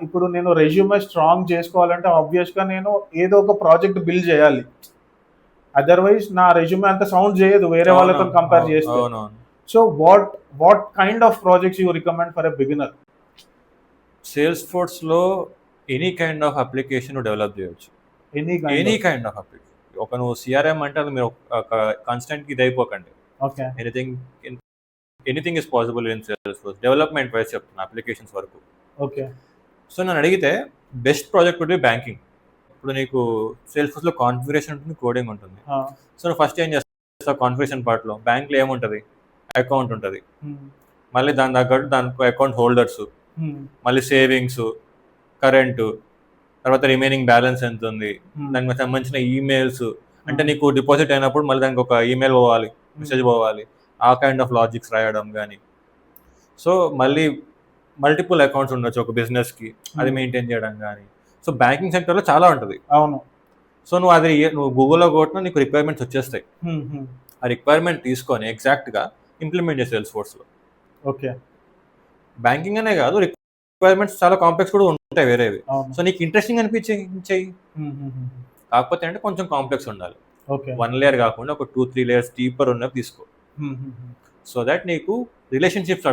ఇప్పుడు నేను resume strong చేసుకోవాలంటే ఆబ్వియస్‌గా నేను ఏదో ఒక ప్రాజెక్ట్ బిల్డ్ చేయాలి. అదర్‌వైజ్ నా రెజ్యూమే అంత సౌండ్ చేయదు వేరే వాళ్ళతో అవునవును. కంపేర్ చేస్తే. అవునవును. So what kind of projects you recommend for a beginner? Sales ఫోర్స్‌లో ఎనీ కైండ్ ఆఫ్ అప్లికేషన్ నువ్వు డెవలప్ చేయొచ్చు. Any kind any of. Kind of application. ఒక నువ్వు సీఆర్ఎం అంటే అది మీరు ఒక కాన్స్టెంట్‌గా ఇదైపోకండి. Okay. Anything is possible in sales force. Development wise చెప్తున్నా అప్లికేషన్స్ వరకు. ఓకే. సో నన్ను అడిగితే best project would be banking. ఇప్పుడు నీకు సేల్స్ ఫోర్స్‌లో కాన్ఫిగరేషన్ ఉంటుంది, కోడింగ్ ఉంటుంది. ఆ! సో నువ్వు ఫస్ట్ ఏం చేస్తావు కాన్ఫిగరేషన్ పార్ట్‌లో బ్యాంక్‌లో ఏముంటది? అకౌంట్ ఉంటది. హ్మ్. మళ్ళీ దాని తగ్గట్టు దానికి అకౌంట్ హోల్డర్స్, హ్మ్. మళ్ళీ సేవింగ్స్, కరెంటు, తర్వాత రిమైనింగ్ బ్యాలెన్స్ ఎంత ఉంది, హ్మ్. దానికి సంబంధించిన ఈమెయిల్స్, అంటే నీకు డిపాజిట్ అయినప్పుడు మళ్ళీ దానికి ఒక ఈమెయిల్ పోవాలి, మెసేజ్ పోవాలి, ఆ కైండ్ ఆఫ్ లాజిక్స్ రాయడం కానీ. సో మళ్ళీ మల్టిపుల్ అకౌంట్స్ ఉండొచ్చు ఒక బిజినెస్కి, అది మెయింటైన్ చేయడం కానీ. సో బ్యాంకింగ్ సెక్టర్లో చాలా ఉంటుంది. అవును. సో నువ్వు గూగుల్లో కొట్టినా నీకు రిక్వైర్మెంట్స్ వచ్చేస్తాయి. హ్మ్. హ్మ్. ఆ రిక్వైర్మెంట్ తీసుకొని ఎగ్జాక్ట్గా ఇంప్లిమెంట్ చేసే సేల్స్ ఫోర్స్లో. ఓకే. బ్యాంకింగ్ అనే కాదు, రిక్వైర్మెంట్స్ చాలా కాంప్లెక్స్ కూడా ఉంటాయి వేరేవి. అవును. సో నీకు ఇంట్రెస్టింగ్ అనిపించే చెయ్యి. హ్మ్. హ్మ్. హ్మ్. కాకపోతే అంటే కొంచెం కాంప్లెక్స్ ఉండాలి. ఓకే. 1 లేయర్ కాకుండా ఒక 2, 3 లేయర్స్ డీపర్ ఉన్నవి తీసుకో. హ్మ్. హ్మ్. హ్మ్. సో దట్ నీకు రిలేషన్షిప్స్